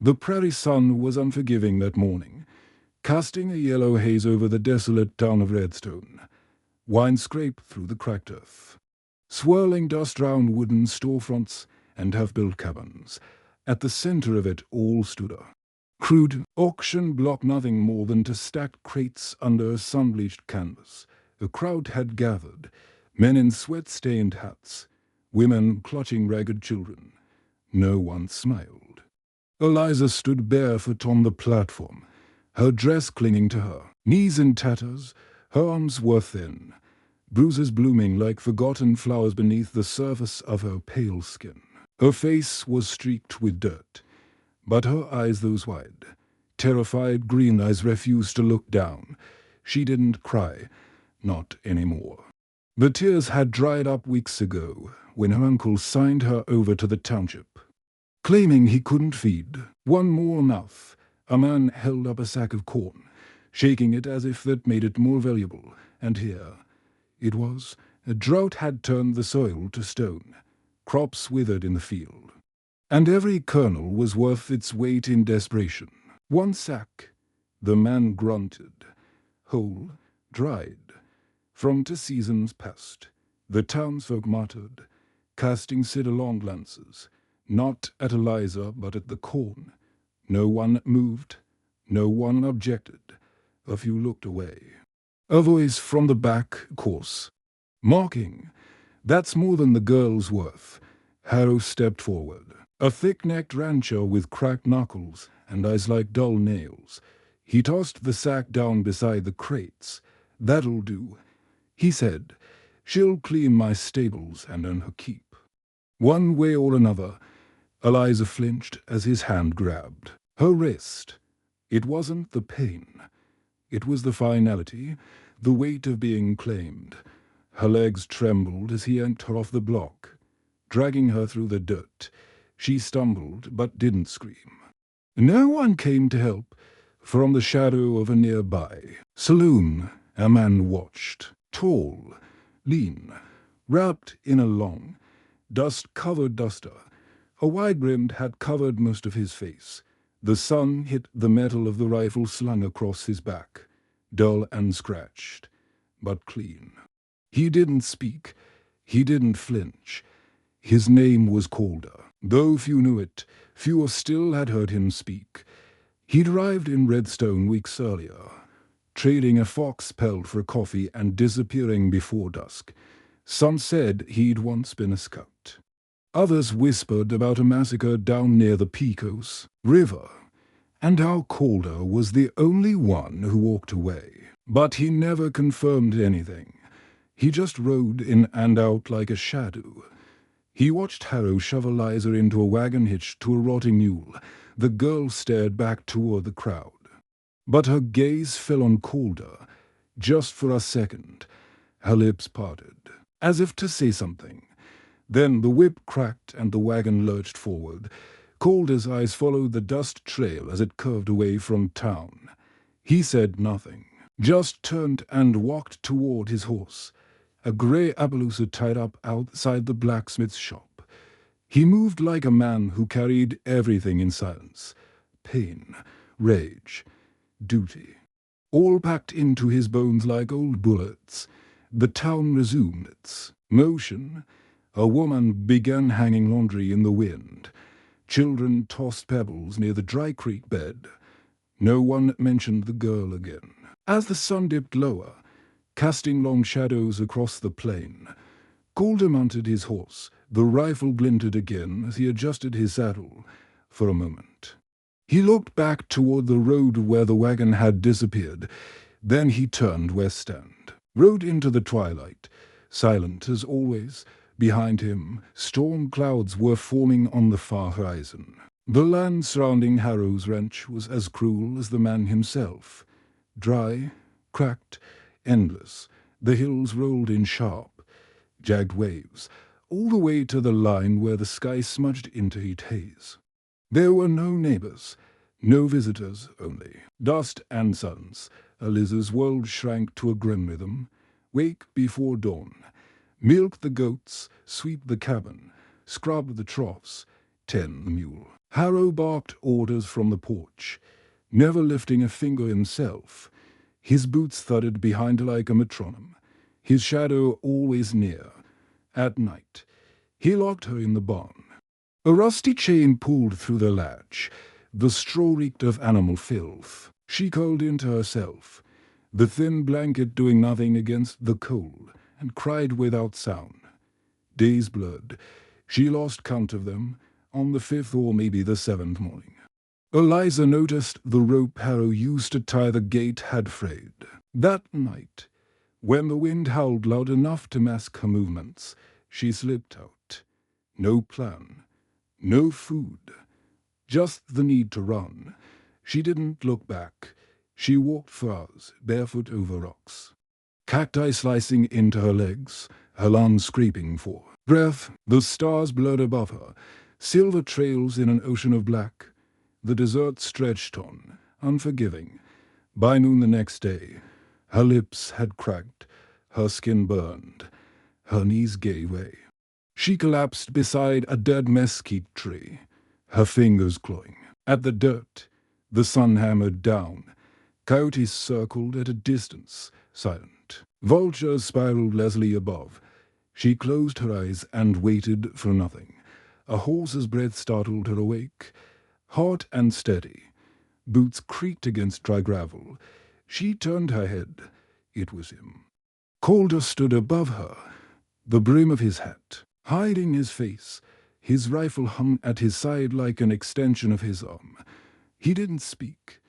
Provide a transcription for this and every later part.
The prairie sun was unforgiving that morning, casting a yellow haze over the desolate town of Redstone. Wine scraped through the cracked earth. Swirling dust round wooden storefronts and half-built cabins. At the center of it all stood a crude auction block, nothing more than to stacked crates under sun-bleached canvas. A crowd had gathered, men in sweat-stained hats, women clutching ragged children. No one smiled. Eliza stood barefoot on the platform, her dress clinging to her, knees in tatters, her arms were thin, bruises blooming like forgotten flowers beneath the surface of her pale skin. Her face was streaked with dirt, but her eyes, those wide, terrified green eyes, refused to look down. She didn't cry, not anymore. The tears had dried up weeks ago when her uncle signed her over to the township. Claiming he couldn't feed one more mouth, a man held up a sack of corn, shaking it as if that made it more valuable, and here it was. A drought had turned the soil to stone. Crops withered in the field. And every kernel was worth its weight in desperation. One sack, the man grunted, whole, dried, from 2 seasons past. The townsfolk muttered, casting sidelong glances, not at Eliza but at the corn. No one moved, no one objected. A few looked away. A voice from the back, coarse, mocking, "That's more than the girl's worth." Harrow stepped forward, a thick-necked rancher with cracked knuckles and eyes like dull nails. He tossed the sack down beside the crates. "That'll do," he said. "She'll clean my stables and earn her keep." One way or another, Eliza flinched as his hand grabbed her wrist. It wasn't the pain. It was the finality, the weight of being claimed. Her legs trembled as he yanked her off the block, dragging her through the dirt. She stumbled but didn't scream. No one came to help. From the shadow of a nearby saloon, a man watched, tall, lean, wrapped in a long, dust-covered duster. A wide-brimmed hat covered most of his face. The sun hit the metal of the rifle slung across his back, dull and scratched, but clean. He didn't speak. He didn't flinch. His name was Calder. Though few knew it, fewer still had heard him speak. He'd arrived in Redstone weeks earlier, trading a fox pelt for coffee and disappearing before dusk. Some said he'd once been a scout. Others whispered about a massacre down near the Pecos River, and how Calder was the only one who walked away. But he never confirmed anything. He just rode in and out like a shadow. He watched Harrow shove Eliza into a wagon hitched to a rotting mule. The girl stared back toward the crowd. But her gaze fell on Calder, just for a second. Her lips parted, as if to say something. Then the whip cracked and the wagon lurched forward. Calder's eyes followed the dust trail as it curved away from town. He said nothing, just turned and walked toward his horse, a gray Appaloosa tied up outside the blacksmith's shop. He moved like a man who carried everything in silence. Pain, rage, duty, all packed into his bones like old bullets. The town resumed its motion. A woman began hanging laundry in the wind. Children tossed pebbles near the dry creek bed. No one mentioned the girl again. As the sun dipped lower, casting long shadows across the plain, Calder mounted his horse. The rifle glinted again as he adjusted his saddle. For a moment, he looked back toward the road where the wagon had disappeared. Then he turned west and rode into the twilight, silent as always. Behind him, storm clouds were forming on the far horizon. The land surrounding Harrow's ranch was as cruel as the man himself. Dry, cracked, endless, the hills rolled in sharp, jagged waves, all the way to the line where the sky smudged into heat haze. There were no neighbors, no visitors, only dust and suns. Eliza's world shrank to a grim rhythm. Wake before dawn. Milk the goats, sweep the cabin, scrub the troughs, tend the mule. Harrow barked orders from the porch, never lifting a finger himself. His boots thudded behind like a metronome, his shadow always near. At night, he locked her in the barn. A rusty chain pulled through the latch. The straw reeked of animal filth. She curled into herself, the thin blanket doing nothing against the cold, and cried without sound. Days blurred. She lost count of them, on the 5th or maybe the 7th morning. Eliza noticed the rope Harrow used to tie the gate had frayed. That night, when the wind howled loud enough to mask her movements, she slipped out. No plan, no food, just the need to run. She didn't look back. She walked for hours, barefoot over rocks. Cacti slicing into her legs, her lungs scraping for breath. The stars blurred above her, silver trails in an ocean of black. The desert stretched on, unforgiving. By noon the next day, her lips had cracked, her skin burned, her knees gave way. She collapsed beside a dead mesquite tree, her fingers clawing at the dirt. The sun hammered down. Coyotes circled at a distance, silent. Vultures spiraled lazily above. She closed her eyes and waited for nothing. A horse's breath startled her awake, hot and steady. Boots creaked against dry gravel. She turned her head. It was him. Calder stood above her, the brim of his hat hiding his face. His rifle hung at his side like an extension of his arm. He didn't speak,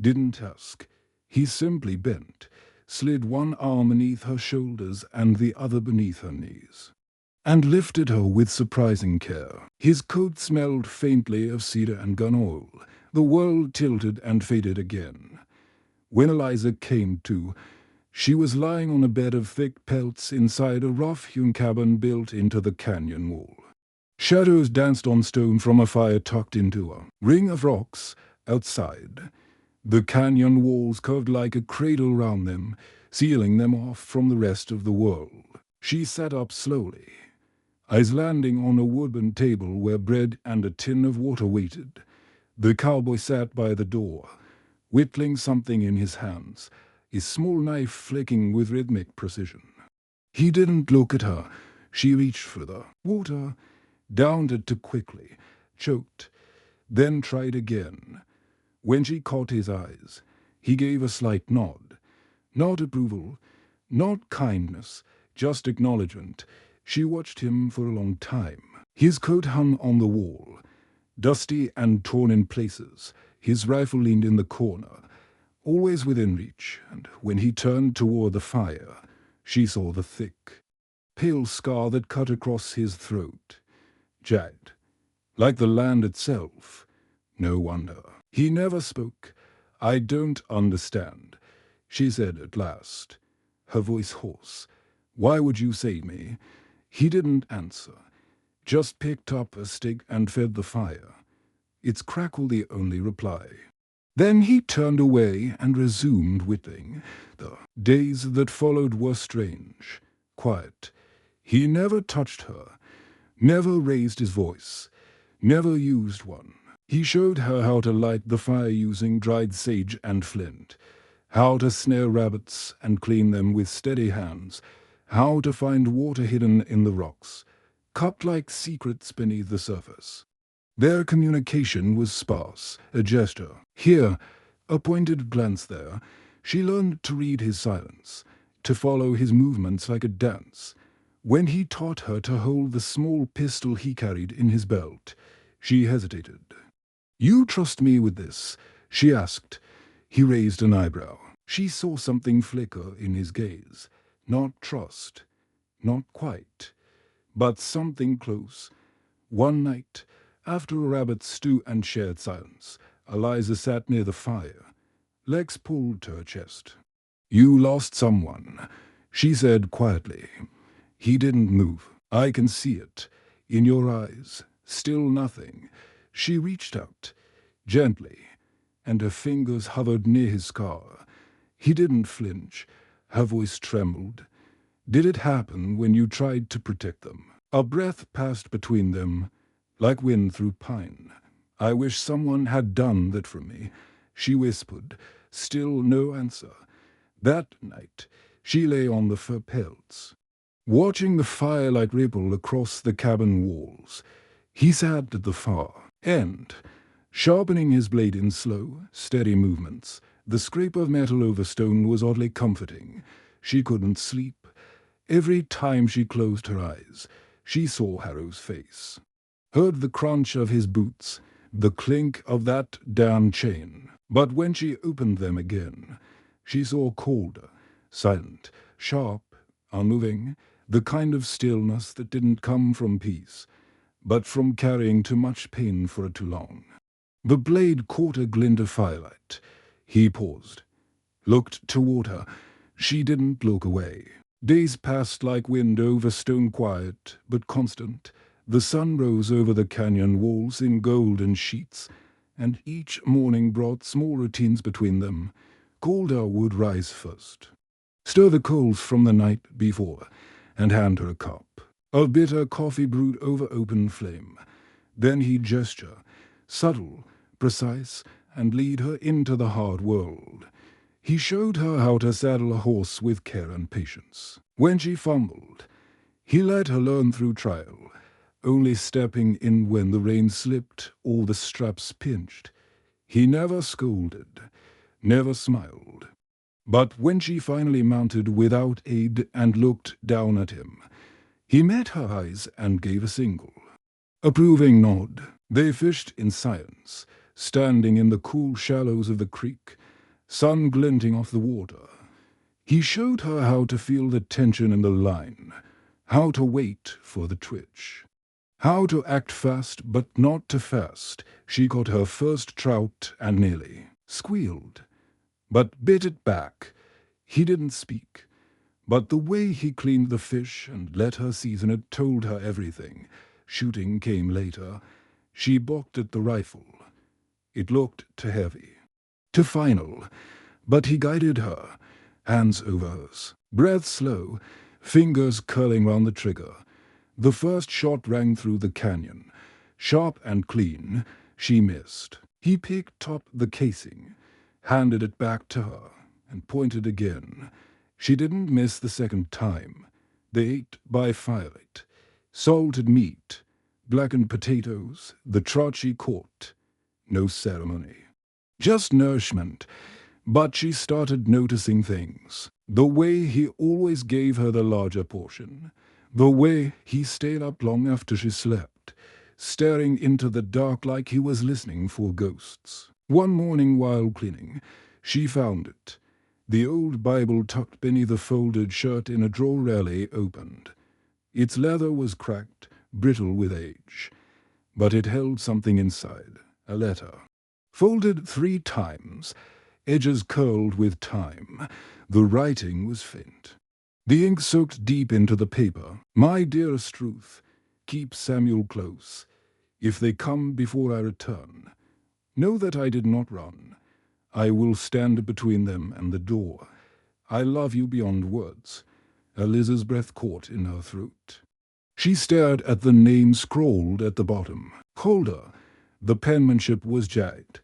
didn't ask. He simply bent, slid one arm beneath her shoulders and the other beneath her knees, and lifted her with surprising care. His coat smelled faintly of cedar and gun oil. The world tilted and faded again. When Eliza came to, she was lying on a bed of thick pelts inside a rough-hewn cabin built into the canyon wall. Shadows danced on stone from a fire tucked into a ring of rocks outside. The canyon walls curved like a cradle round them, sealing them off from the rest of the world. She sat up slowly, eyes landing on a wooden table where bread and a tin of water waited. The cowboy sat by the door, whittling something in his hands, his small knife flicking with rhythmic precision. He didn't look at her. She reached for the water, downed it too quickly, choked, then tried again. When she caught his eyes, he gave a slight nod. Not approval, not kindness, just acknowledgement. She watched him for a long time. His coat hung on the wall, dusty and torn in places. His rifle leaned in the corner, always within reach, and when he turned toward the fire, she saw the thick, pale scar that cut across his throat, jagged, like the land itself. No wonder. He never spoke. "I don't understand," she said at last, her voice hoarse. "Why would you save me?" He didn't answer, just picked up a stick and fed the fire. Its crackle the only reply. Then he turned away and resumed whittling. The days that followed were strange, quiet. He never touched her, never raised his voice, never used one. He showed her how to light the fire using dried sage and flint, how to snare rabbits and clean them with steady hands, how to find water hidden in the rocks, cupped like secrets beneath the surface. Their communication was sparse, a gesture here, a pointed glance there. She learned to read his silence, to follow his movements like a dance. When he taught her to hold the small pistol he carried in his belt, she hesitated. "You trust me with this?" she asked. He raised an eyebrow. She saw something flicker in his gaze. Not trust, not quite, but something close. One night, after a rabbit stew and shared silence, Eliza sat near the fire, legs pulled to her chest. "You lost someone," she said quietly. He didn't move. "I can see it. In your eyes. Still nothing." She reached out, gently, and her fingers hovered near his scar. He didn't flinch. Her voice trembled. "Did it happen when you tried to protect them?" A breath passed between them, like wind through pine. I wish someone had done that for me, she whispered. Still no answer. That night she lay on the fur pelts, watching the firelight ripple across the cabin walls. He sat at the far end, sharpening his blade in slow, steady movements. The scrape of metal over stone was oddly comforting. She couldn't sleep. Every time she closed her eyes, she saw Harrow's face, heard the crunch of his boots, the clink of that darn chain. But when she opened them again, she saw Calder, silent, sharp, unmoving, the kind of stillness that didn't come from peace, but from carrying too much pain for too long. The blade caught a glint of firelight. He paused, looked toward her. She didn't look away. Days passed like wind over stone, quiet but constant. The sun rose over the canyon walls in golden sheets, and each morning brought small routines between them. Calder would rise first, stir the coals from the night before, and hand her a cup of bitter coffee brewed over open flame. Then he'd gesture, subtle, precise, and lead her into the hard world. He showed her how to saddle a horse with care and patience. When she fumbled, he let her learn through trial, only stepping in when the reins slipped or the straps pinched. He never scolded, never smiled. But when she finally mounted without aid and looked down at him, he met her eyes and gave a single approving nod. They fished in silence, standing in the cool shallows of the creek, sun glinting off the water. He showed her how to feel the tension in the line, how to wait for the twitch, how to act fast but not too fast. She caught her first trout and nearly squealed, but bit it back. He didn't speak, but the way he cleaned the fish and let her season it told her everything. Shooting came later. She balked at the rifle. It looked too heavy, too final, but he guided her, hands over hers, breath slow, fingers curling round the trigger. The first shot rang through the canyon, sharp and clean. She missed. He picked up the casing, handed it back to her, and pointed again. She didn't miss the second time. They ate by firelight. Salted meat, blackened potatoes, the trout she caught. No ceremony, just nourishment. But she started noticing things. The way he always gave her the larger portion. The way he stayed up long after she slept, staring into the dark like he was listening for ghosts. One morning while cleaning, she found it. The old Bible tucked beneath a folded shirt in a drawer rarely opened. Its leather was cracked, brittle with age, but it held something inside, a letter. Folded 3 times, edges curled with time. The writing was faint. The ink soaked deep into the paper. My dearest Ruth, keep Samuel close. If they come before I return, know that I did not run. I will stand between them and the door. I love you beyond words. Eliza's breath caught in her throat. She stared at the name scrawled at the bottom. Calder. The penmanship was jagged,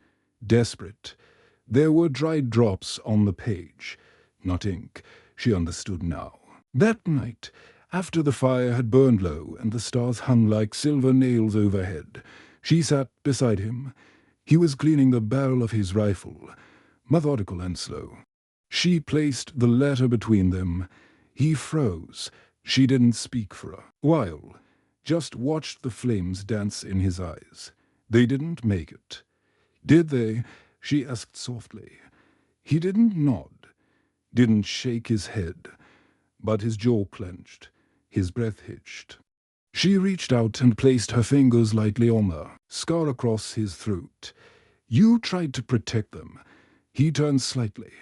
desperate. There were dried drops on the page. Not ink, she understood now. That night, after the fire had burned low and the stars hung like silver nails overhead, she sat beside him. He was cleaning the barrel of his rifle, methodical and slow. She placed the letter between them. He froze. She didn't speak for a while, just watched the flames dance in his eyes. They didn't make it. Did they? She asked softly. He didn't nod, didn't shake his head, but his jaw clenched, his breath hitched. She reached out and placed her fingers lightly on the scar across his throat. You tried to protect them. He turned slightly,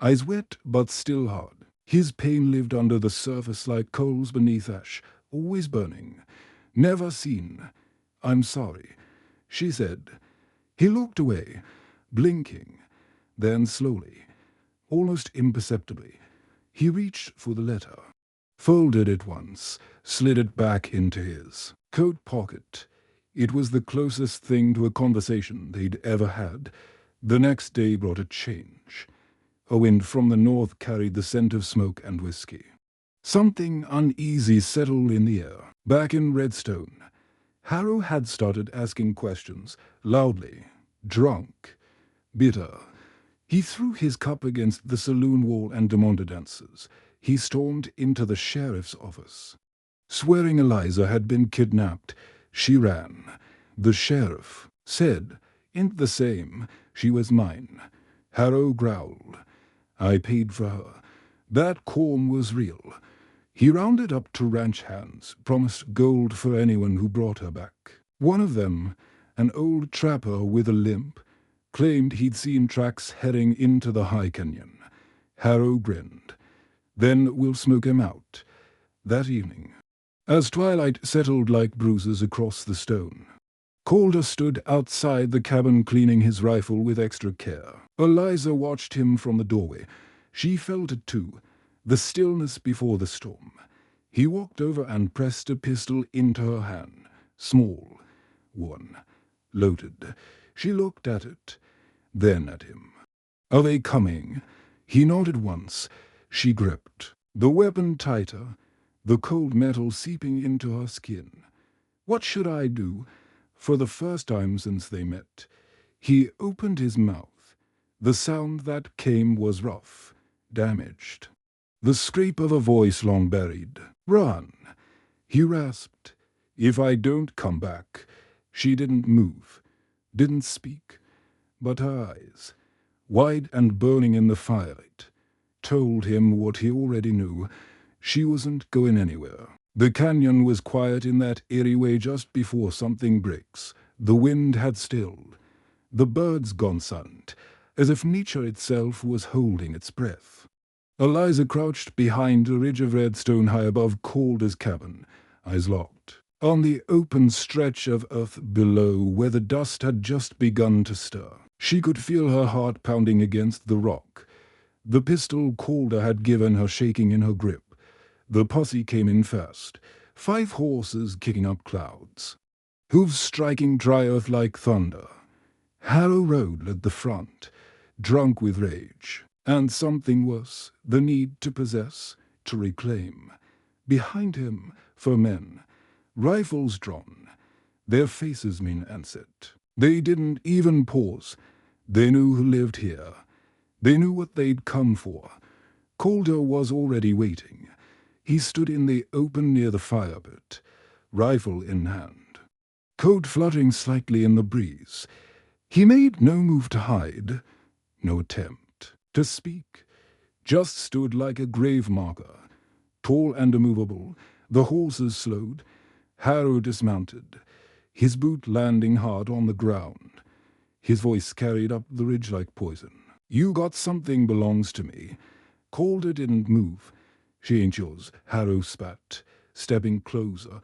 eyes wet but still hard. His pain lived under the surface like coals beneath ash, always burning, never seen. I'm sorry, she said. He looked away, blinking. Then slowly, almost imperceptibly, he reached for the letter, folded it once, slid it back into his coat pocket. It was the closest thing to a conversation they'd ever had. The next day brought a change. A wind from the north carried the scent of smoke and whiskey. Something uneasy settled in the air. Back in Redstone, Harrow had started asking questions, loudly, drunk, bitter. He threw his cup against the saloon wall and demanded answers. He stormed into the sheriff's office. Swearing Eliza had been kidnapped, she ran. The sheriff said, "Ain't the same, she was mine." Harrow growled, "I paid for her. That calm was real." He rounded up to ranch hands, promised gold for anyone who brought her back. One of them, an old trapper with a limp, claimed he'd seen tracks heading into the high canyon. Harrow grinned. "Then we'll smoke him out." That evening, as twilight settled like bruises across the stone, Calder stood outside the cabin cleaning his rifle with extra care. Eliza watched him from the doorway. She felt it too, the stillness before the storm. He walked over and pressed a pistol into her hand. Small one, loaded. She looked at it, then at him. "Are they coming?" He nodded once. She gripped, the weapon tighter, the cold metal seeping into her skin. "What should I do?" For the first time since they met, he opened his mouth. The sound that came was rough, damaged. The scrape of a voice long buried. "Run," he rasped. "If I don't come back." She didn't move, didn't speak, but her eyes, wide and burning in the firelight, told him what he already knew. She wasn't going anywhere. The canyon was quiet in that eerie way just before something breaks. The wind had stilled, the birds gone silent, as if nature itself was holding its breath. Eliza crouched behind a ridge of redstone high above Calder's cabin, eyes locked, on the open stretch of earth below where the dust had just begun to stir. She could feel her heart pounding against the rock. The pistol Calder had given her shaking in her grip. The posse came in fast, 5 horses kicking up clouds, hooves striking dry earth like thunder. Harrow rode at the front, drunk with rage, and something worse, the need to possess, to reclaim. Behind him, 4 men, rifles drawn, their faces mean answered. They didn't even pause. They knew who lived here. They knew what they'd come for. Calder was already waiting. He stood in the open near the fire pit, rifle in hand, coat fluttering slightly in the breeze. He made no move to hide, no attempt to speak, just stood like a grave marker, tall and immovable. The horses slowed. Harrow dismounted, his boot landing hard on the ground. His voice carried up the ridge like poison. "You got something belongs to me." Calder didn't move. "She ain't yours," Harrow spat, stepping closer,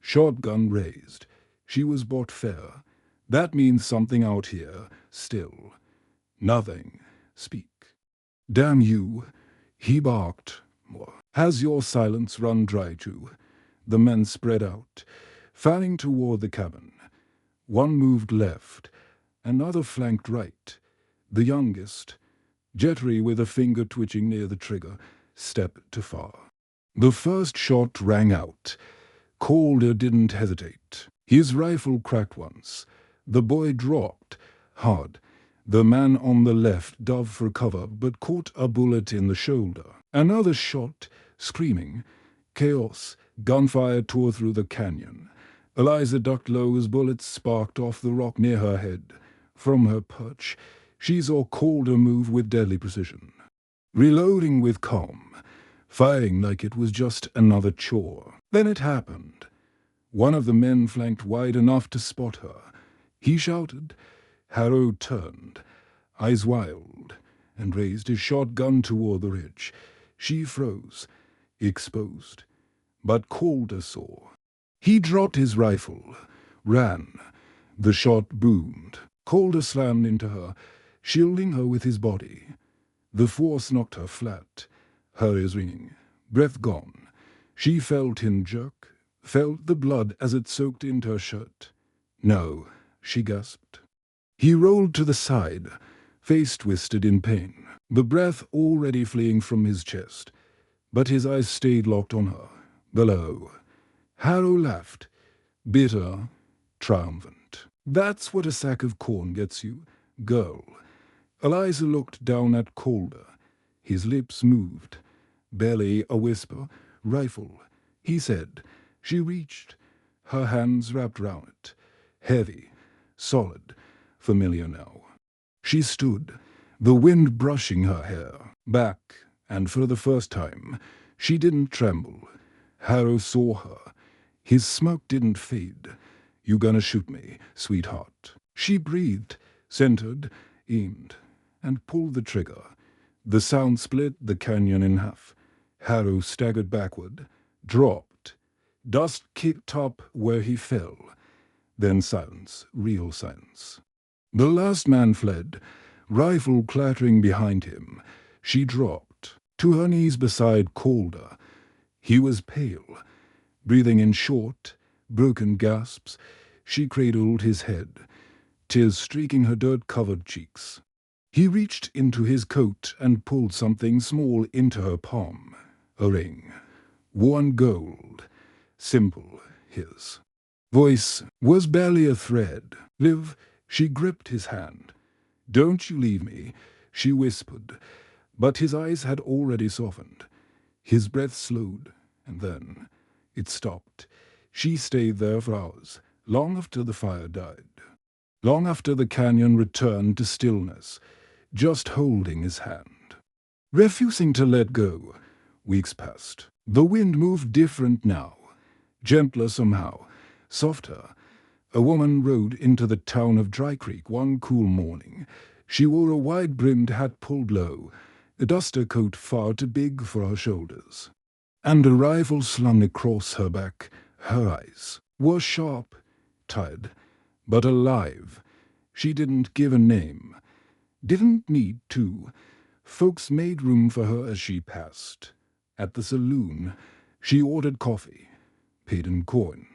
shotgun raised. "She was bought fair. That means something out here, still." "Nothing. Speak." "Damn you," he barked. "Has your silence run dry too?" The men spread out, fanning toward the cabin. One moved left, another flanked right. The youngest, jittery with a finger twitching near the trigger, stepped too far. The first shot rang out. Calder didn't hesitate. His rifle cracked once. The boy dropped, hard. The man on the left dove for cover, but caught a bullet in the shoulder. Another shot, screaming. Chaos. Gunfire tore through the canyon. Eliza ducked low as bullets sparked off the rock near her head. From her perch, she saw Calder move with deadly precision, reloading with calm, firing like it was just another chore. Then it happened. One of the men flanked wide enough to spot her. He shouted. Harrow turned, eyes wild, and raised his shotgun toward the ridge. She froze, exposed. But Calder saw. He dropped his rifle, ran. The shot boomed. Calder slammed into her, shielding her with his body. The force knocked her flat, her ears ringing, breath gone. She felt him jerk, felt the blood as it soaked into her shirt. "No," she gasped. He rolled to the side, face twisted in pain, the breath already fleeing from his chest. But his eyes stayed locked on her, below. Harrow laughed, bitter, triumphant. "That's what a sack of corn gets you, girl." Eliza looked down at Calder. His lips moved. Barely a whisper. "Rifle," he said. She reached, her hands wrapped round it. Heavy, solid, familiar now. She stood, the wind brushing her hair, back, and for the first time, she didn't tremble. Harrow saw her. His smirk didn't fade. "You gonna shoot me, sweetheart?" She breathed, centered, aimed, and pulled the trigger. The sound split the canyon in half. Harrow staggered backward, dropped. Dust kicked up where he fell. Then silence, real silence. The last man fled, rifle clattering behind him. She dropped, to her knees beside Calder. He was pale, breathing in short, broken gasps. She cradled his head, tears streaking her dirt-covered cheeks. He reached into his coat and pulled something small into her palm. A ring, worn gold, simple, his. Voice was barely a thread. "Liv," she gripped his hand. "Don't you leave me," she whispered, but his eyes had already softened. His breath slowed, and then it stopped. She stayed there for hours, long after the fire died. Long after the canyon returned to stillness, just holding his hand. Refusing to let go. Weeks passed. The wind moved different now. Gentler somehow, softer. A woman rode into the town of Dry Creek one cool morning. She wore a wide-brimmed hat pulled low, a duster coat far too big for her shoulders, and a rifle slung across her back. Her eyes were sharp, tired, but alive. She didn't give a name. Didn't need to. Folks made room for her as she passed. At the saloon, she ordered coffee, paid in coin.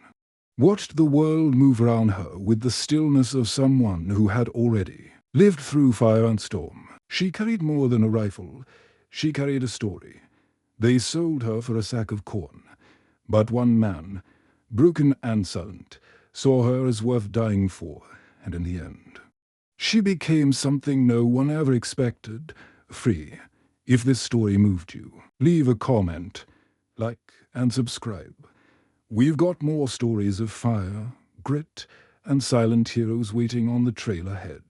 Watched the world move around her with the stillness of someone who had already lived through fire and storm. She carried more than a rifle. She carried a story. They sold her for a sack of corn. But one man, broken and silent, saw her as worth dying for, and in the end, she became something no one ever expected, free. If this story moved you, leave a comment, like, and subscribe. We've got more stories of fire, grit, and silent heroes waiting on the trail ahead.